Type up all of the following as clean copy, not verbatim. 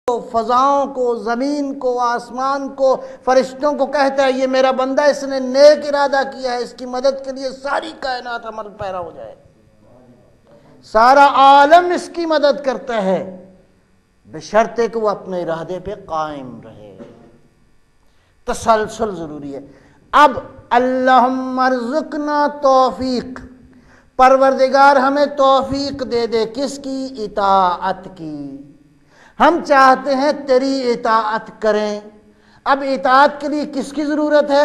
فضاؤں کو، زمین کو، آسمان کو، فرشتوں کو کہتا ہے یہ میرا بندہ، اس نے نیک ارادہ کیا ہے، اس کی مدد کے لیے ساری کائنات عمل پیرا ہو جائے، سارا عالم اس کی مدد کرتا ہے، بشرطے کہ وہ اپنے ارادے پہ قائم رہے۔ تسلسل ضروری ہے۔ اب اللہم ارزقنا توفیق، پروردگار ہمیں توفیق دے دے، کس کی؟ اطاعت کی۔ ہم چاہتے ہیں تیری اطاعت کریں۔ اب اطاعت کے لیے کس کی ضرورت ہے؟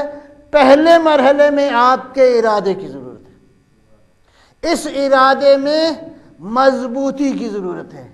پہلے مرحلے میں آپ کے ارادے کی ضرورت ہے، اس ارادے میں مضبوطی کی ضرورت ہے،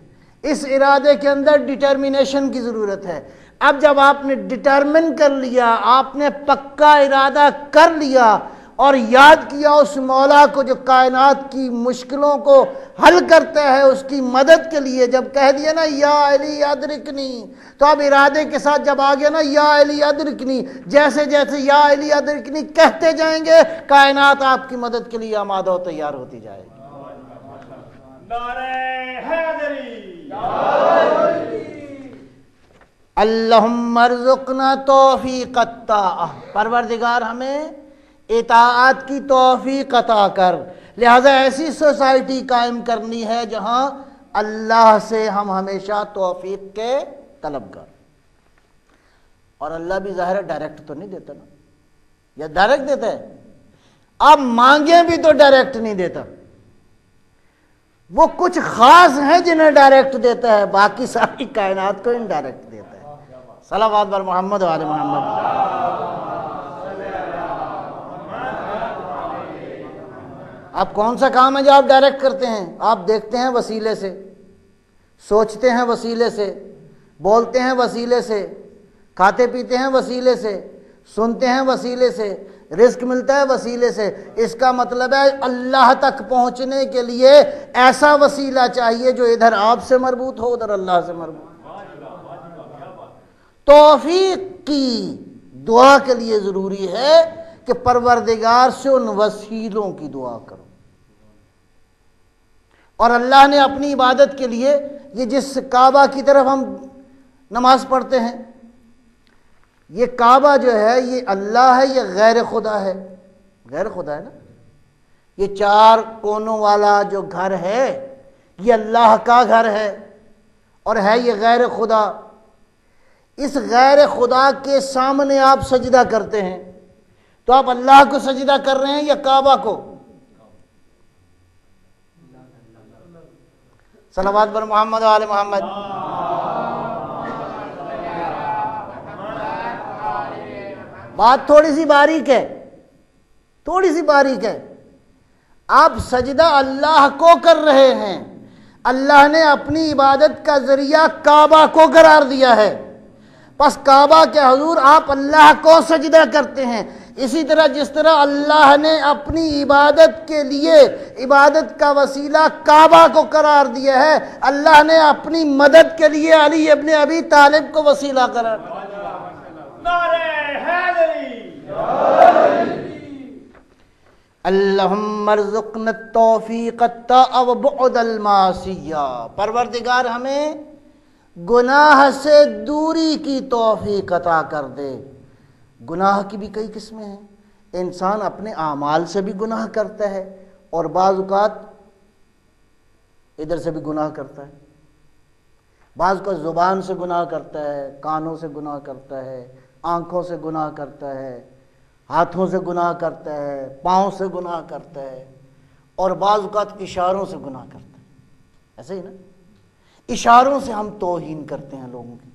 اس ارادے کے اندر ڈٹرمنیشن کی ضرورت ہے۔ اب جب آپ نے ڈٹرمن کر لیا، آپ نے پکا ارادہ کر لیا اور یاد کیا اس مولا کو جو کائنات کی مشکلوں کو حل کرتا ہے، اس کی مدد کے لیے جب کہہ دیا نا یا علی ادرکنی، تو اب ارادے کے ساتھ جب آ گیا نا یا علی ادرکنی، جیسے جیسے یا علی ادرکنی کہتے جائیں گے کائنات آپ کی مدد کے لیے آمادہ و تیار ہوتی جائے گی۔ نعرہ حیدری، اللہم ارزقنا توفیق الطاعہ، پروردگار ہمیں اطاعت کی توفیق عطا کر۔ لہذا ایسی سوسائٹی قائم کرنی ہے جہاں اللہ سے ہم ہمیشہ توفیق کے طلبگار، اور اللہ بھی ظاہر ہے ڈائریکٹ تو نہیں دیتا نا، یا ڈائریکٹ دیتا ہے؟ آپ مانگیں بھی تو ڈائریکٹ نہیں دیتا، وہ کچھ خاص ہیں جنہیں ڈائریکٹ دیتا ہے، باقی ساری کائنات کو انڈائریکٹ دیتا ہے۔ صلوات بر محمد و آل محمد۔ آپ کون سا کام ہے جو آپ ڈائریکٹ کرتے ہیں؟ آپ دیکھتے ہیں وسیلے سے، سوچتے ہیں وسیلے سے، بولتے ہیں وسیلے سے، کھاتے پیتے ہیں وسیلے سے، سنتے ہیں وسیلے سے، رزق ملتا ہے وسیلے سے۔ اس کا مطلب ہے اللہ تک پہنچنے کے لیے ایسا وسیلہ چاہیے جو ادھر آپ سے مربوط ہو، ادھر اللہ سے مربوط ہو۔ توفیق کی دعا کے لیے ضروری ہے کہ پروردگار سے ان وسیلوں کی دعا کرو، اور اللہ نے اپنی عبادت کے لیے یہ جس کعبہ کی طرف ہم نماز پڑھتے ہیں، یہ کعبہ جو ہے یہ اللہ ہے، یہ غیر خدا ہے؟ غیر خدا ہے نا۔ یہ چار کونوں والا جو گھر ہے یہ اللہ کا گھر ہے، اور ہے یہ غیر خدا۔ اس غیر خدا کے سامنے آپ سجدہ کرتے ہیں تو آپ اللہ کو سجدہ کر رہے ہیں یا کعبہ کو؟ صلوات بر محمد و آل محمد۔ بات تھوڑی سی باریک ہے، تھوڑی سی باریک ہے۔ آپ سجدہ اللہ کو کر رہے ہیں، اللہ نے اپنی عبادت کا ذریعہ کعبہ کو قرار دیا ہے، پس کعبہ کے حضور آپ اللہ کو سجدہ کرتے ہیں۔ اسی طرح جس طرح اللہ نے اپنی عبادت کے لیے عبادت کا وسیلہ کعبہ کو قرار دیا ہے، اللہ نے اپنی مدد کے لیے علی ابن ابی طالب کو وسیلہ قرار دیا۔ نعرہ حیدری، اللہم ارزقنا التوفیق الطاعہ وبعد المعصیہ، پروردگار ہمیں گناہ سے دوری کی توفیق عطا کر دے۔ گناہ کی بھی کئی قسمیں ہیں، انسان اپنے اعمال سے بھی گناہ کرتا ہے، اور بعض اوقات ادھر سے بھی گناہ کرتا ہے، بعض اوقات زبان سے گناہ کرتا ہے، کانوں سے گناہ کرتا ہے، آنکھوں سے گناہ کرتا ہے، ہاتھوں سے گناہ کرتا ہے، پاؤں سے گناہ کرتا ہے، اور بعض اوقات اشاروں سے گناہ کرتا ہے۔ ایسے ہی نا، اشاروں سے ہم توہین کرتے ہیں لوگوں کی،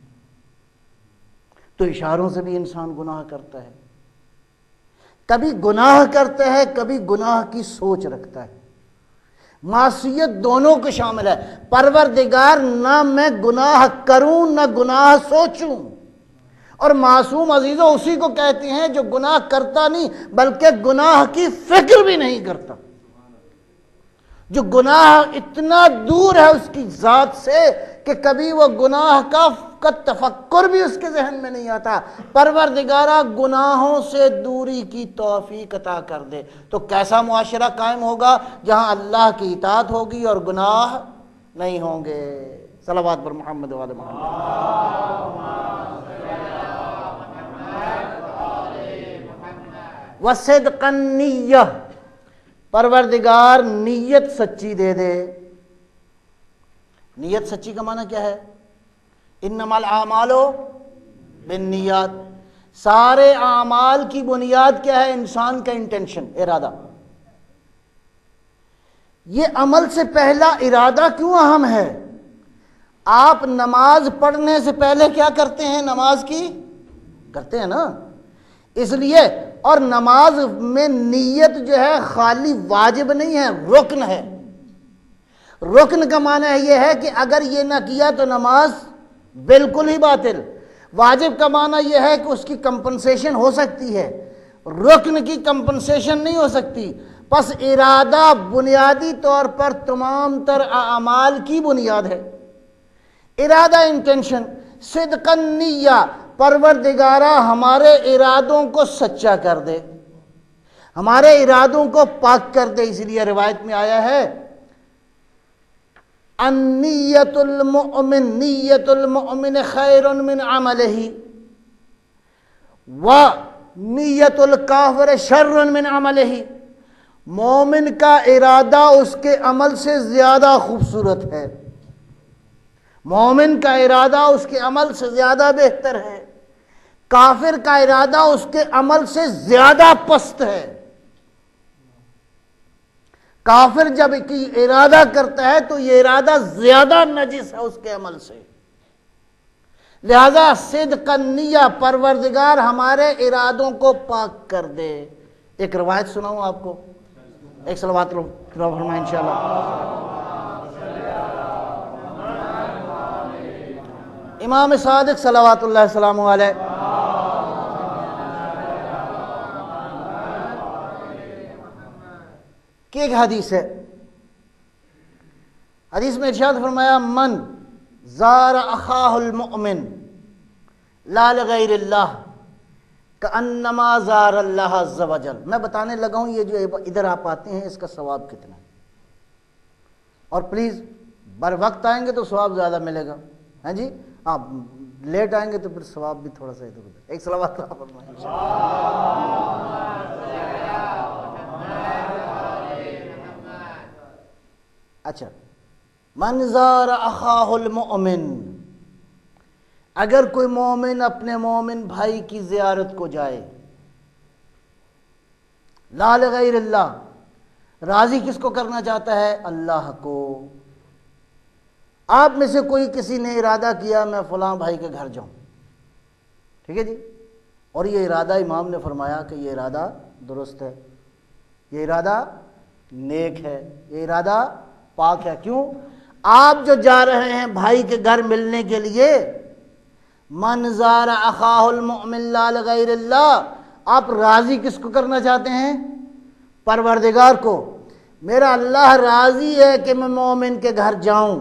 تو اشاروں سے بھی انسان گناہ کرتا ہے۔ کبھی گناہ کرتا ہے، کبھی گناہ کی سوچ رکھتا ہے۔ معصیت دونوں کو شامل ہے۔ پروردگار نہ میں گناہ کروں نہ گناہ سوچوں، اور معصوم عزیزوں اسی کو کہتے ہیں جو گناہ کرتا نہیں بلکہ گناہ کی فکر بھی نہیں کرتا، جو گناہ اتنا دور ہے اس کی ذات سے کہ کبھی وہ گناہ کا تفکر بھی اس کے ذہن میں نہیں آتا۔ پروردگارہ گناہوں سے دوری کی توفیق عطا کر دے، تو کیسا معاشرہ قائم ہوگا؟ جہاں اللہ کی اطاعت ہوگی اور گناہ نہیں ہوں گے۔ صلوات بر محمد و آل محمد۔ وصدق النیہ، پروردگار نیت سچی دے دے۔ نیت سچی کا معنی کیا ہے؟ انما الاعمال بالنیات، سارے اعمال کی بنیاد کیا ہے؟ انسان کا انٹینشن، ارادہ۔ یہ عمل سے پہلا ارادہ کیوں اہم ہے؟ آپ نماز پڑھنے سے پہلے کیا کرتے ہیں؟ نماز کی کرتے ہیں نا، اس لیے۔ اور نماز میں نیت جو ہے خالی واجب نہیں ہے، رکن ہے۔ رکن کا معنی یہ ہے کہ اگر یہ نہ کیا تو نماز بالکل ہی باطل۔ واجب کا معنی یہ ہے کہ اس کی کمپنسیشن ہو سکتی ہے، رکن کی کمپنسیشن نہیں ہو سکتی۔ پس ارادہ بنیادی طور پر تمام تر اعمال کی بنیاد ہے، ارادہ، انٹینشن۔ صدق النیہ، پروردگارہ ہمارے ارادوں کو سچا کر دے، ہمارے ارادوں کو پاک کر دے۔ اس لیے روایت میں آیا ہے النیت المؤمن، نیت المؤمن خیر من عملہ و نیت الکافر شر من عملہ، مومن کا ارادہ اس کے عمل سے زیادہ خوبصورت ہے، مومن کا ارادہ اس کے عمل سے زیادہ بہتر ہے، کافر کا ارادہ اس کے عمل سے زیادہ پست ہے۔ کافر جب کی ارادہ کرتا ہے تو یہ ارادہ زیادہ نجس ہے اس کے عمل سے۔ لہذا صدق النیہ، پروردگار ہمارے ارادوں کو پاک کر دے۔ ایک روایت سناؤں آپ کو، ایک صلوات فرمائیں انشاءاللہ۔ امام صادق صلوات اللہ السلام علیہ کی ایک حدیث ہے، حدیث میں ارشاد فرمایا من زار اخاہ المؤمن لا لغیر اللہ کأنما زار اللہ عز وجل۔ میں بتانے لگا ہوں یہ جو ادھر آپ آتے ہیں اس کا ثواب کتنا ہے، اور پلیز بر وقت آئیں گے تو ثواب زیادہ ملے گا، ہاں جی، آپ لیٹ آئیں گے تو پھر ثواب بھی تھوڑا سا ادھر ادھر۔ ایک صلوات فرمائیں۔ اچھا، من زار اخاہ المؤمن، اگر کوئی مومن اپنے مومن بھائی کی زیارت کو جائے، لا لغیر اللہ، راضی کس کو کرنا چاہتا ہے؟ اللہ کو۔ آپ میں سے کوئی کسی نے ارادہ کیا میں فلاں بھائی کے گھر جاؤں، ٹھیک ہے جی، اور یہ ارادہ امام نے فرمایا کہ یہ ارادہ درست ہے، یہ ارادہ نیک ہے، یہ ارادہ پاک ہے۔ کیوں؟ آپ جو جا رہے ہیں بھائی کے گھر ملنے کے لیے، من زار اخاہ المؤمن لا لغیر اللہ، آپ راضی کس کو کرنا چاہتے ہیں؟ پروردگار کو۔ میرا اللہ راضی ہے کہ میں مومن کے گھر جاؤں،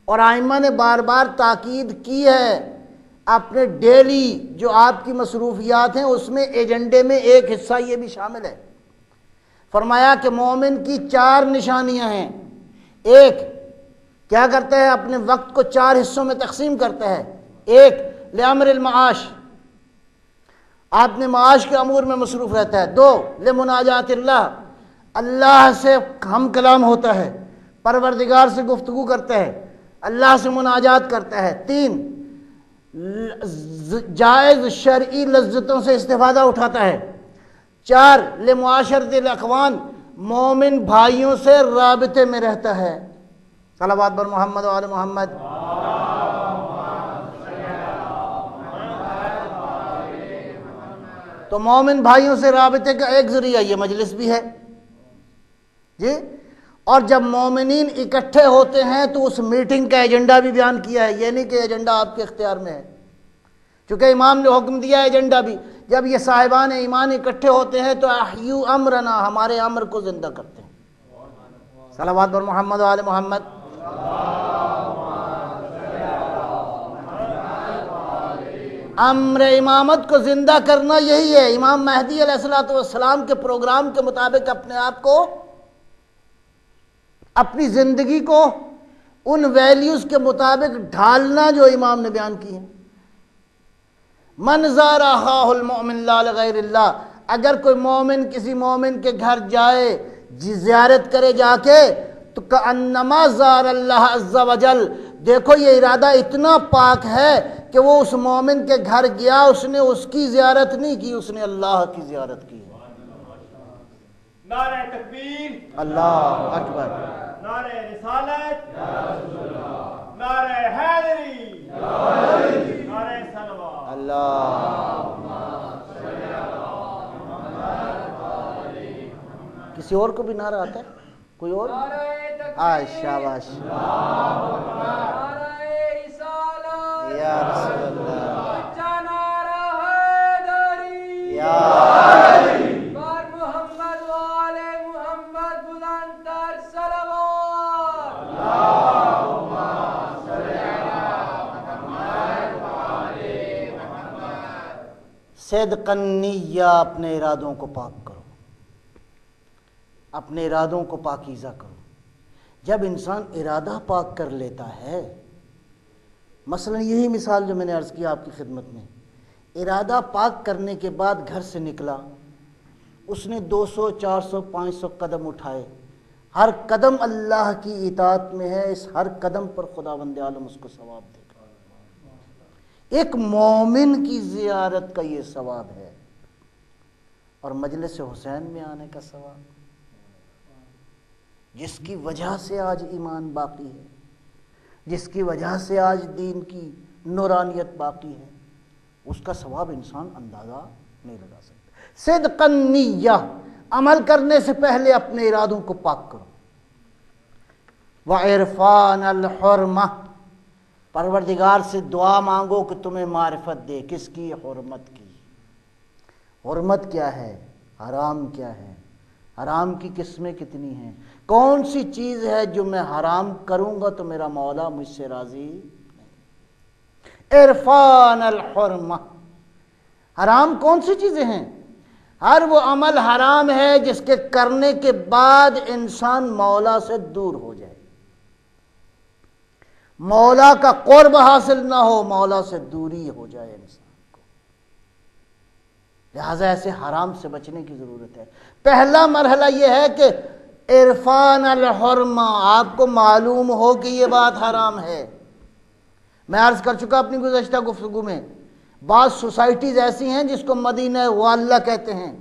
اور ائمہ نے بار بار تاکید کی ہے، اپنے ڈیلی جو آپ کی مصروفیات ہیں اس میں ایجنڈے میں ایک حصہ یہ بھی شامل ہے۔ فرمایا کہ مومن کی 4 نشانیاں ہیں۔ ایک، کیا کرتا ہے؟ اپنے وقت کو 4 حصوں میں تقسیم کرتا ہے۔ ایک، لامر المعاش، آپ نے معاش کے امور میں مصروف رہتا ہے۔ 2، لمناجات اللہ، اللہ سے ہم کلام ہوتا ہے، پروردگار سے گفتگو کرتا ہے، اللہ سے مناجات کرتا ہے۔ 3، جائز شرعی لذتوں سے استفادہ اٹھاتا ہے۔ 4، لمعاشرت الاخوان، مومن بھائیوں سے رابطے میں رہتا ہے۔ صلوات بر محمد و آل محمد۔ تو مومن بھائیوں سے رابطے کا ایک ذریعہ یہ مجلس بھی ہے جی۔ اور جب مومنین اکٹھے ہوتے ہیں تو اس میٹنگ کا ایجنڈا بھی بیان کیا ہے، یہ نہیں کہ ایجنڈا آپ کے اختیار میں ہے، چونکہ امام نے حکم دیا ہے ایجنڈا بھی۔ جب یہ صاحبان ایمان اکٹھے ہوتے ہیں تو احیو امرنا، ہمارے امر کو زندہ کرتے ہیں۔ صلوات بر محمد و آل محمد۔ امر امامت کو زندہ کرنا یہی ہے، امام مہدی علیہ السلام کے پروگرام کے مطابق اپنے آپ کو، اپنی زندگی کو ان ویلیوز کے مطابق ڈھالنا جو امام نے بیان کی ہے۔ من زار اخاہ المؤمن لا لغیر اللہ، اگر کوئی مومن کسی مومن کے گھر جائے زیارت کرے جا کے تو کأنما زار اللہ عز وجل، دیکھو یہ ارادہ اتنا پاک ہے کہ وہ اس مومن کے گھر گیا، اس نے اس کی زیارت نہیں کی، اس نے اللہ کی زیارت کی۔ نعرہ تکبیر، اللہ اکبر، نعرہ رسالت، نعرہ حیدری، نعرہ صلوات۔ کسی اور کو بھی نعرہ آتا ہے؟ کوئی اور؟ شاباش، یا رسول اللہ، یا صدقاً نیہ، اپنے ارادوں کو پاک کرو، اپنے ارادوں کو پاکیزہ کرو۔ جب انسان ارادہ پاک کر لیتا ہے، مثلا یہی مثال جو میں نے عرض کیا آپ کی خدمت میں، ارادہ پاک کرنے کے بعد گھر سے نکلا، اس نے 200 400 500 قدم اٹھائے، ہر قدم اللہ کی اطاعت میں ہے، اس ہر قدم پر خداوند عالم اس کو ثواب دے گا۔ ایک مومن کی زیارت کا یہ ثواب ہے، اور مجلس حسین میں آنے کا ثواب، جس کی وجہ سے آج ایمان باقی ہے، جس کی وجہ سے آج دین کی نورانیت باقی ہے، اس کا ثواب انسان اندازہ نہیں لگا سکتا۔ صدقاً نیہ، عمل کرنے سے پہلے اپنے ارادوں کو پاک کرو۔ وعرفان الحرمہ، پروردگار سے دعا مانگو کہ تمہیں معرفت دے، کس کی؟ حرمت کی۔ حرمت کیا ہے؟ حرام کیا ہے؟ حرام کی قسمیں کتنی ہیں؟ کون سی چیز ہے جو میں حرام کروں گا تو میرا مولا مجھ سے راضی نہیں؟ عرفان الحرمہ، حرام کون سی چیزیں ہیں؟ ہر وہ عمل حرام ہے جس کے کرنے کے بعد انسان مولا سے دور ہو جائے، مولا کا قرب حاصل نہ ہو، مولا سے دوری ہو جائے انسان کو۔ لہذا ایسے حرام سے بچنے کی ضرورت ہے۔ پہلا مرحلہ یہ ہے کہ عرفان الحرمہ، آپ کو معلوم ہو کہ یہ بات حرام ہے۔ میں عرض کر چکا اپنی گزشتہ گفتگو میں، بعض سوسائٹیز ایسی ہیں جس کو مدینہ غالہ کہتے ہیں۔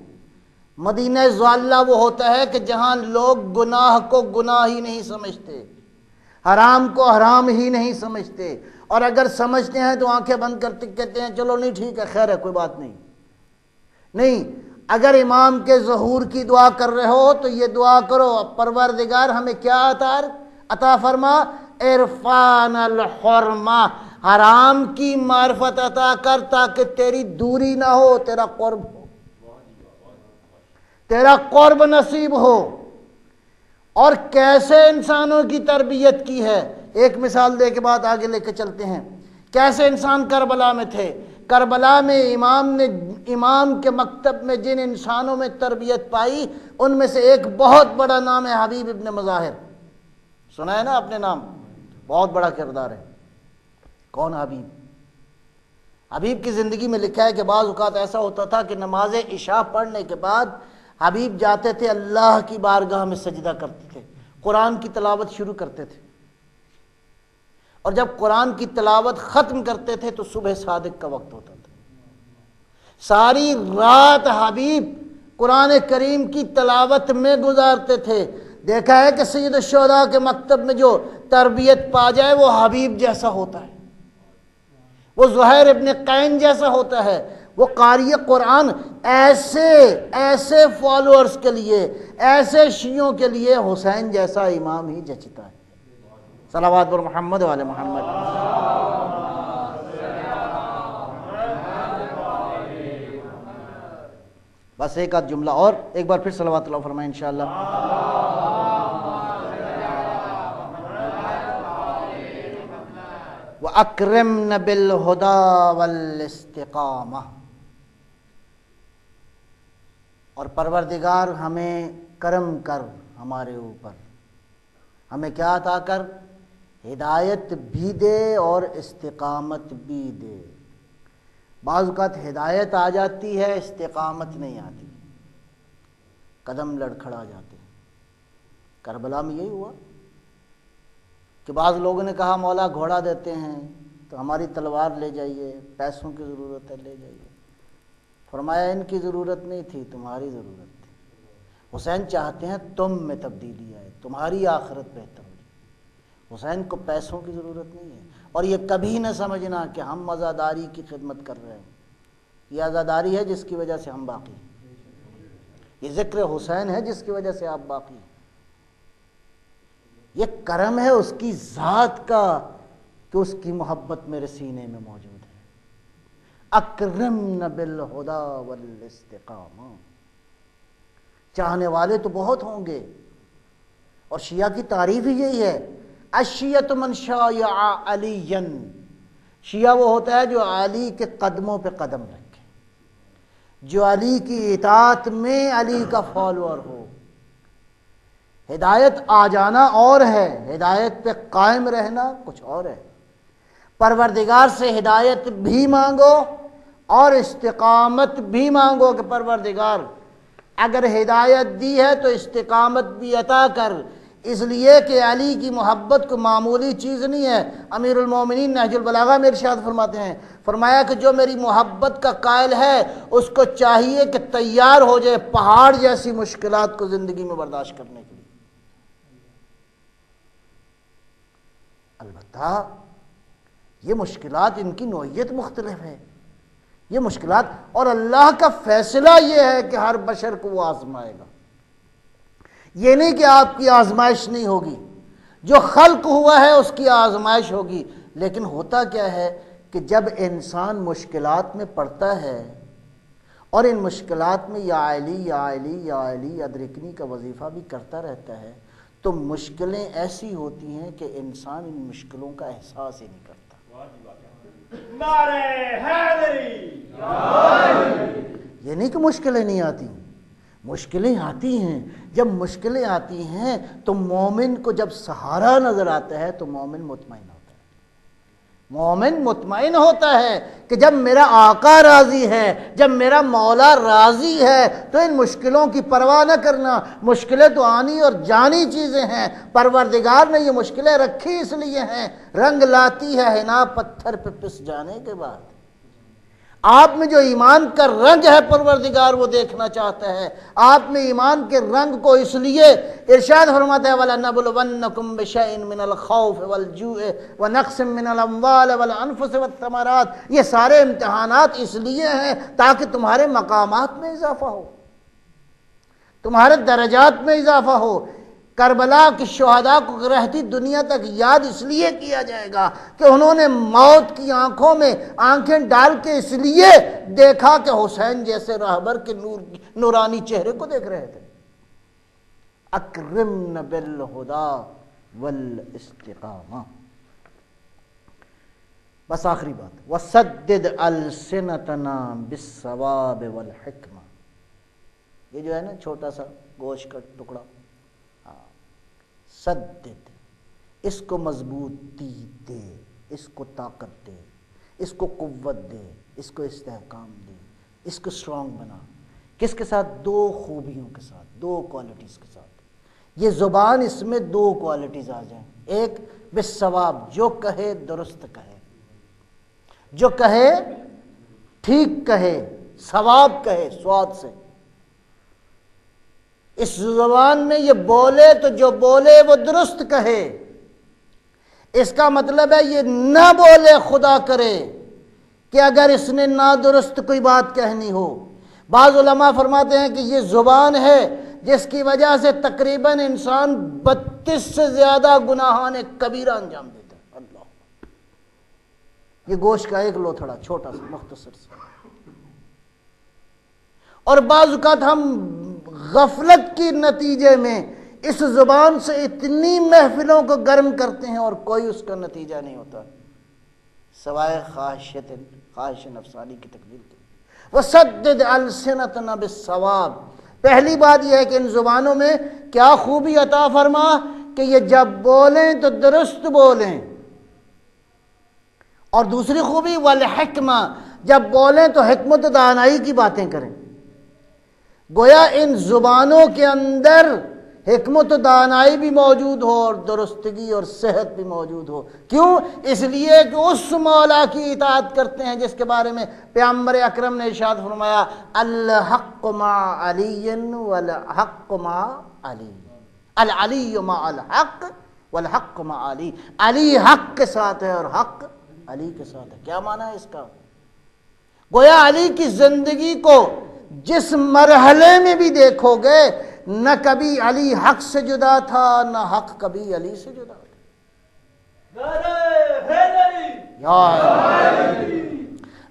مدینہ غالہ وہ ہوتا ہے کہ جہاں لوگ گناہ کو گناہ ہی نہیں سمجھتے، حرام کو حرام ہی نہیں سمجھتے، اور اگر سمجھتے ہیں تو آنکھیں بند کرتے کہتے ہیں چلو نہیں ٹھیک ہے، خیر ہے، کوئی بات نہیں۔ نہیں، اگر امام کے ظہور کی دعا کر رہے ہو تو یہ دعا کرو، پروردگار ہمیں کیا عطا فرما؟ عرفان الحرمہ، حرام کی معرفت عطا کر تاکہ تیری دوری نہ ہو، تیرا قرب ہو، تیرا قرب نصیب ہو۔ اور کیسے انسانوں کی تربیت کی ہے، ایک مثال دے کے بعد آگے لے کے چلتے ہیں۔ کیسے انسان کربلا میں تھے، کربلا میں امام کے مکتب میں جن انسانوں میں تربیت پائی، ان میں سے ایک بہت بڑا نام ہے حبیب ابن مظاہر، سنا ہے نا آپ نے نام؟ بہت بڑا کردار ہے۔ کون حبیب؟ حبیب کی زندگی میں لکھا ہے کہ بعض اوقات ایسا ہوتا تھا کہ نماز عشاء پڑھنے کے بعد حبیب جاتے تھے، اللہ کی بارگاہ میں سجدہ کرتے تھے، قرآن کی تلاوت شروع کرتے تھے، اور جب قرآن کی تلاوت ختم کرتے تھے تو صبح صادق کا وقت ہوتا تھا۔ ساری رات حبیب قرآن کریم کی تلاوت میں گزارتے تھے۔ دیکھا ہے کہ سید الشہداء کے مکتب میں جو تربیت پا جائے وہ حبیب جیسا ہوتا ہے، وہ زہیر ابن قین جیسا ہوتا ہے، وہ قاری قرآن۔ ایسے فالوورز کے لیے، ایسے شیعوں کے لیے حسین جیسا امام ہی جچتا ہے۔ صلوات بر محمد وعلی محمد۔ بس ایک آدھ جملہ اور، ایک بار پھر صلوات اللہ فرمائیں انشاءاللہ۔ وَأَكْرِمْنَ بِالْهُدَى وَالْإِسْتِقَامَةِ، اور پروردگار ہمیں کرم کر، ہمارے اوپر ہمیں کیا عطا کر؟ ہدایت بھی دے اور استقامت بھی دے۔ بعض اوقات ہدایت آ جاتی ہے، استقامت نہیں آتی۔ قدم لڑکھڑا جاتے ہیں۔ کربلا میں یہی ہوا کہ بعض لوگوں نے کہا مولا گھوڑا دیتے ہیں تو ہماری تلوار لے جائیے، پیسوں کی ضرورت ہے لے جائیے۔ فرمایا ان کی ضرورت نہیں تھی، تمہاری ضرورت تھی۔ حسین چاہتے ہیں تم میں تبدیلی آئے، تمہاری آخرت بہتر ہو۔ حسین کو پیسوں کی ضرورت نہیں ہے، اور یہ کبھی نہ سمجھنا کہ ہم عزاداری کی خدمت کر رہے ہیں۔ یہ عزاداری ہے جس کی وجہ سے ہم باقی ہیں، یہ ذکر حسین ہے جس کی وجہ سے آپ باقی ہیں۔ یہ کرم ہے اس کی ذات کا کہ اس کی محبت میرے سینے میں موجود ہے۔ اکرمن بالہدا والاستقامہ۔ چاہنے والے تو بہت ہوں گے، اور شیعہ کی تعریف ہی یہی ہے، الشیعۃ من شایع علیٰ۔ شیعہ وہ ہوتا ہے جو علی کے قدموں پہ قدم رکھے، جو علی کی اطاعت میں علی کا فالوور ہو۔ ہدایت آ جانا اور ہے، ہدایت پہ قائم رہنا کچھ اور ہے۔ پروردگار سے ہدایت بھی مانگو اور استقامت بھی مانگو کہ پروردگار اگر ہدایت دی ہے تو استقامت بھی عطا کر، اس لیے کہ علی کی محبت کو معمولی چیز نہیں ہے۔ امیر المومنین نہج البلاغہ میں ارشاد فرماتے ہیں، فرمایا کہ جو میری محبت کا قائل ہے اس کو چاہیے کہ تیار ہو جائے پہاڑ جیسی مشکلات کو زندگی میں برداشت کرنے کے لیے۔ البتہ یہ مشکلات ان کی نوعیت مختلف ہے، یہ مشکلات، اور اللہ کا فیصلہ یہ ہے کہ ہر بشر کو وہ آزمائے گا۔ یہ نہیں کہ آپ کی آزمائش نہیں ہوگی، جو خلق ہوا ہے اس کی آزمائش ہوگی، لیکن ہوتا کیا ہے کہ جب انسان مشکلات میں پڑتا ہے اور ان مشکلات میں یا علی یا علی یا علی ادرکنی کا وظیفہ بھی کرتا رہتا ہے تو مشکلیں ایسی ہوتی ہیں کہ انسان ان مشکلوں کا احساس ہی نہیں کرتا۔ نعرہ حیدری۔ یہ نہیں کہ مشکلیں نہیں آتی، مشکلیں آتی ہیں۔ جب مشکلیں آتی ہیں تو مومن کو جب سہارا نظر آتا ہے تو مومن مطمئن ہوتا ہے۔ مومن مطمئن ہوتا ہے کہ جب میرا آقا راضی ہے، جب میرا مولا راضی ہے تو ان مشکلوں کی پرواہ نہ کرنا۔ مشکلیں تو آنی اور جانی چیزیں ہیں، پروردگار نے یہ مشکلیں رکھی اس لیے ہیں، رنگ لاتی ہے حنا پتھر پہ پس جانے کے بعد۔ آپ میں جو ایمان کا رنگ ہے پروردگار وہ دیکھنا چاہتا ہے، آپ میں ایمان کے رنگ کو، اس لیے ارشاد فرماتا ہے وَلَنَبْلُوَنَّكُمْ بِشَيْءٍ مِّنَ الْخَوْفِ وَالْجُوعِ وَنَقْصٍ مِّنَ الْأَمْوَالِ وَالْأَنفُسِ وَالثَّمَرَاتِ۔ یہ سارے امتحانات اس لیے ہیں تاکہ تمہارے مقامات میں اضافہ ہو، تمہارے درجات میں اضافہ ہو۔ کربلا کے شہداء کو رہتی دنیا تک یاد اس لیے کیا جائے گا کہ انہوں نے موت کی آنکھوں میں آنکھیں ڈال کے اس لیے دیکھا کہ حسین جیسے راہبر کے نورانی چہرے کو دیکھ رہے تھے۔ اکرمن بالہدا والاستقامہ۔ بس آخری بات، وسدد السنتنا بالصواب والحکمہ۔ یہ جو ہے نا چھوٹا سا گوشت کا ٹکڑا، سدد، اس کو مضبوطی دے، اس کو طاقت دے، اس کو قوت دے، اس کو استحکام دے، اس کو اسٹرانگ بنا۔ کس کے ساتھ؟ دو خوبیوں کے ساتھ، دو کوالٹیز کے ساتھ۔ یہ زبان، اس میں دو کوالٹیز آ جائیں۔ ایک بالصواب، جو کہے درست کہے، جو کہے ٹھیک کہے، ثواب کہے، سواد سے۔ اس زبان میں یہ بولے تو جو بولے وہ درست کہے۔ اس کا مطلب ہے یہ نہ بولے خدا کرے کہ اگر اس نے نادرست کوئی بات کہنی ہو۔ بعض علماء فرماتے ہیں کہ یہ زبان ہے جس کی وجہ سے تقریباً انسان 32 سے زیادہ گناہان کبیرہ انجام دیتا ہے۔ اللہ، یہ گوشت کا ایک لوتھڑا چھوٹا سا مختصر سا۔ اور بعض اوقات ہم غفلت کے نتیجے میں اس زبان سے اتنی محفلوں کو گرم کرتے ہیں اور کوئی اس کا نتیجہ نہیں ہوتا سوائے خواہش نفسانی کی تکمیل کے۔ وَسَدِّدْ أَلْسِنَتَنَا بِالصَّوَابِ۔ پہلی بات یہ ہے کہ ان زبانوں میں کیا خوبی عطا فرما کہ یہ جب بولیں تو درست بولیں، اور دوسری خوبی والحکمہ، جب بولیں تو حکمت و دانائی کی باتیں کریں۔ گویا ان زبانوں کے اندر حکمت و دانائی بھی موجود ہو اور درستگی اور صحت بھی موجود ہو. کیوں؟ اس لیے کہ اس مولا کی اطاعت کرتے ہیں جس کے بارے میں پیغمبر اکرم نے ارشاد فرمایا الحق مع علی والحق مع علی، العلی مع الحق والحق مع علی. علی حق کے ساتھ ہے اور حق علی کے ساتھ ہے. کیا معنی ہے اس کا؟ گویا علی کی زندگی کو جس مرحلے میں بھی دیکھو گے نہ کبھی علی حق سے جدا تھا نہ حق کبھی علی سے جدا تھا.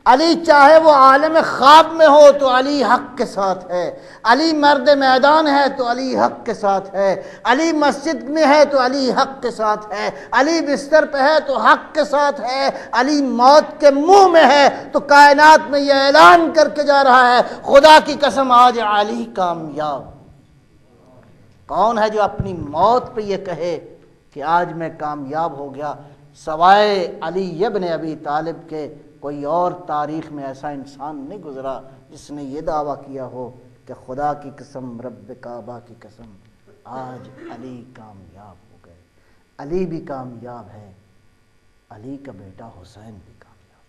علی چاہے وہ عالم خواب میں ہو تو علی حق کے ساتھ ہے، علی مرد میدان ہے تو علی حق کے ساتھ ہے، علی مسجد میں ہے تو علی حق کے ساتھ ہے، علی بستر پہ ہے تو حق کے ساتھ ہے، علی موت کے منہ میں ہے تو کائنات میں یہ اعلان کر کے جا رہا ہے خدا کی قسم آج علی کامیاب. کون ہے جو اپنی موت پہ یہ کہے کہ آج میں کامیاب ہو گیا؟ سوائے علی ابن ابی طالب کے کوئی اور تاریخ میں ایسا انسان نہیں گزرا جس نے یہ دعویٰ کیا ہو کہ خدا کی قسم رب کعبہ کی قسم آج علی کامیاب ہو گئے. علی بھی کامیاب ہے، علی کا بیٹا حسین بھی کامیاب.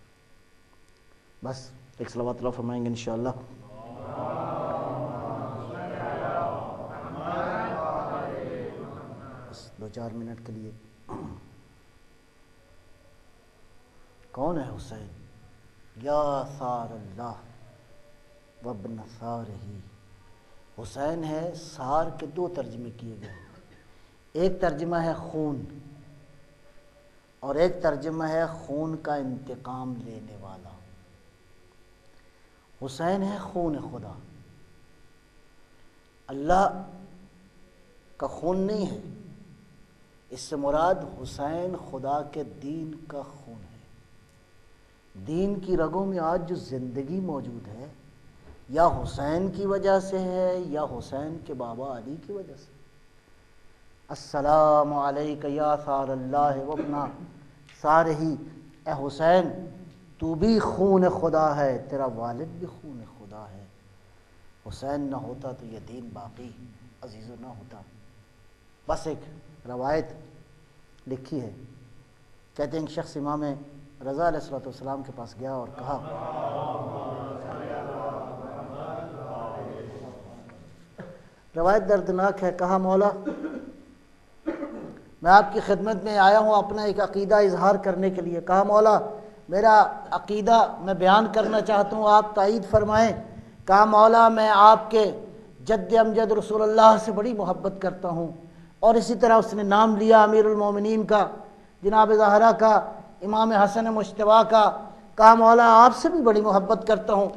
بس ایک صلوات اللہ فرمائیں گے انشاءاللہ. بس 2-4 منٹ کے لیے. کون ہے حسین؟ یا ثار اللہ وابن ثارہ. حسین ہے، ثار کے 2 ترجمے کیے گئے. ایک ترجمہ ہے خون اور ایک ترجمہ ہے خون کا انتقام لینے والا. حسین ہے خون خدا. اللہ کا خون نہیں ہے، اس سے مراد حسین خدا کے دین کا خون ہے. دین کی رگوں میں آج جو زندگی موجود ہے یا حسین کی وجہ سے ہے یا حسین کے بابا علی کی وجہ سے. السلام علیک یا ثار اللہ وابن ثارہ. اے حسین تو بھی خون خدا ہے، تیرا والد بھی خون خدا ہے. حسین نہ ہوتا تو یہ دین باقی عزیزو نہ ہوتا. بس ایک روایت لکھی ہے، کہتے ہیں ایک شخص امام رضا علیہ السلام کے پاس گیا اور کہا روایت دردناک ہے، کہا مولا میں آپ کی خدمت میں آیا ہوں اپنا ایک عقیدہ اظہار کرنے کے لیے. کہا مولا میرا عقیدہ میں بیان کرنا چاہتا ہوں، آپ تائید فرمائیں. کہا مولا میں آپ کے جد امجد رسول اللہ سے بڑی محبت کرتا ہوں. اور اسی طرح اس نے نام لیا امیر المومنین کا، جناب زہرا کا، امام حسن مجتبیٰ کا. کہا مولا آپ سے بھی بڑی محبت کرتا ہوں.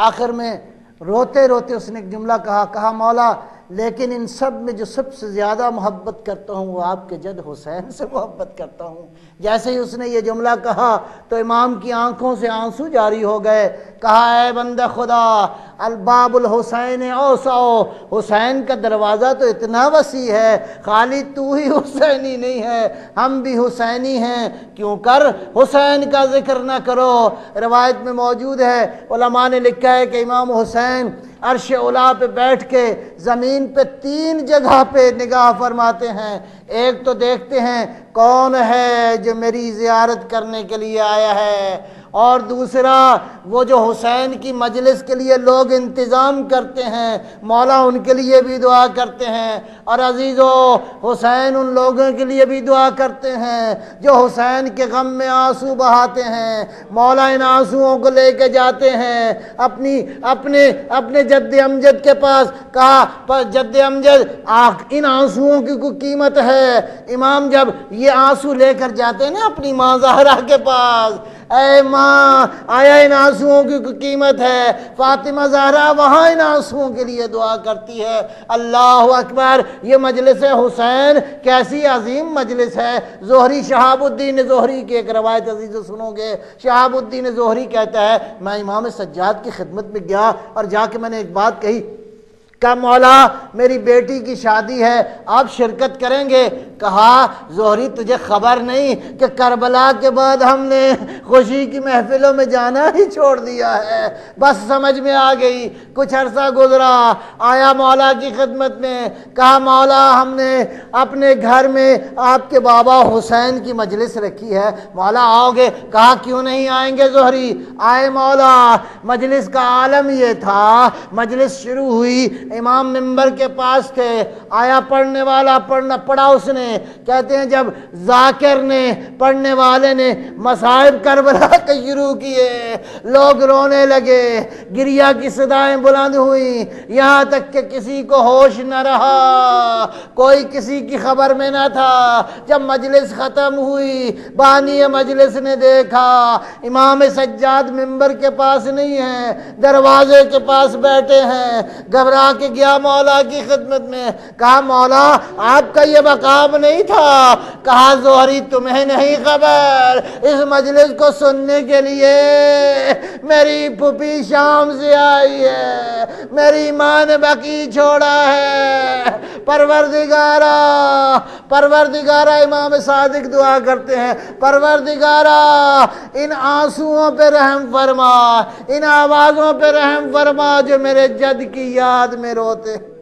آخر میں روتے روتے اس نے ایک جملہ کہا مولا لیکن ان سب میں جو سب سے زیادہ محبت کرتا ہوں وہ آپ کے جد حسین سے محبت کرتا ہوں. جیسے ہی اس نے یہ جملہ کہا تو امام کی آنکھوں سے آنسو جاری ہو گئے. کہا اے بندہ خدا الباب الحسین اوسع. حسین کا دروازہ تو اتنا وسیع ہے، خالی تو ہی حسینی نہیں ہے، ہم بھی حسینی ہیں، کیوں کر حسین کا ذکر نہ کرو. روایت میں موجود ہے، علماء نے لکھا ہے کہ امام حسین عرش اولا پہ بیٹھ کے زمین پہ 3 جگہ پہ نگاہ فرماتے ہیں. ایک تو دیکھتے ہیں کون ہے جو میری زیارت کرنے کے لیے آیا ہے، اور دوسرا وہ جو حسین کی مجلس کے لیے لوگ انتظام کرتے ہیں مولا ان کے لیے بھی دعا کرتے ہیں. اور عزیزو حسین ان لوگوں کے لیے بھی دعا کرتے ہیں جو حسین کے غم میں آنسو بہاتے ہیں. مولا ان آنسوؤں کو لے کے جاتے ہیں اپنے جد امجد کے پاس. کہا جد امجد ان آنسوؤں کی کوئی قیمت ہے؟ امام جب یہ آنسو لے کر جاتے ہیں نا اپنی ماں زہرا کے پاس، اے ماں آیا ان آنسوؤں کی کوئی قیمت ہے؟ فاطمہ زہرا وہاں ان آنسوؤں کے لیے دعا کرتی ہے. اللہ اکبر. یہ مجلس حسین کیسی عظیم مجلس ہے. زہری شہاب الدین زہری کی ایک روایت عزیز سنو گے. شہاب الدین زہری کہتا ہے میں امام سجاد کی خدمت میں گیا اور جا کے میں نے ایک بات کہی. کہا مولا میری بیٹی کی شادی ہے، آپ شرکت کریں گے؟ کہا زہری تجھے خبر نہیں کہ کربلا کے بعد ہم نے خوشی کی محفلوں میں جانا ہی چھوڑ دیا ہے؟ بس سمجھ میں آ گئی۔ کچھ عرصہ گزرا، آیا مولا کی خدمت میں، کہا مولا ہم نے اپنے گھر میں آپ کے بابا حسین کی مجلس رکھی ہے، مولا آؤ گے؟ کہا کیوں نہیں آئیں گے زہری؟ آئے مولا۔ مجلس کا عالم یہ تھا، مجلس شروع ہوئی، امام منبر کے پاس تھے، آیا پڑھنے والا پڑھا اس نے، کہتے ہیں جب ذاکر نے پڑھنے والے نے مصائب کربلا کے شروع کیے، لوگ رونے لگے، گریہ کی صدائیں بلند ہوئیں، یہاں تک کہ کسی کو ہوش نہ رہا، کوئی کسی کی خبر میں نہ تھا۔ جب مجلس ختم ہوئی، بانی مجلس نے دیکھا امام سجاد منبر کے پاس نہیں ہیں، دروازے کے پاس بیٹھے ہیں، گھبرا کے گیا مولا کی خدمت میں، کہا مولا آپ کا یہ مقام نہیں تھا؟ کہا زہری تمہیں نہیں خبر، اس مجلس کو سننے کے لیے میری پھوپھی شام سے آئی ہے، میری ماں نے بقی چھوڑا ہے۔ پروردگارا امام صادق دعا کرتے ہیں، پروردگارا ان آنسوؤں پہ رحم فرما، ان آوازوں پہ رحم فرما جو میرے جد کی یاد میں روتے ہیں۔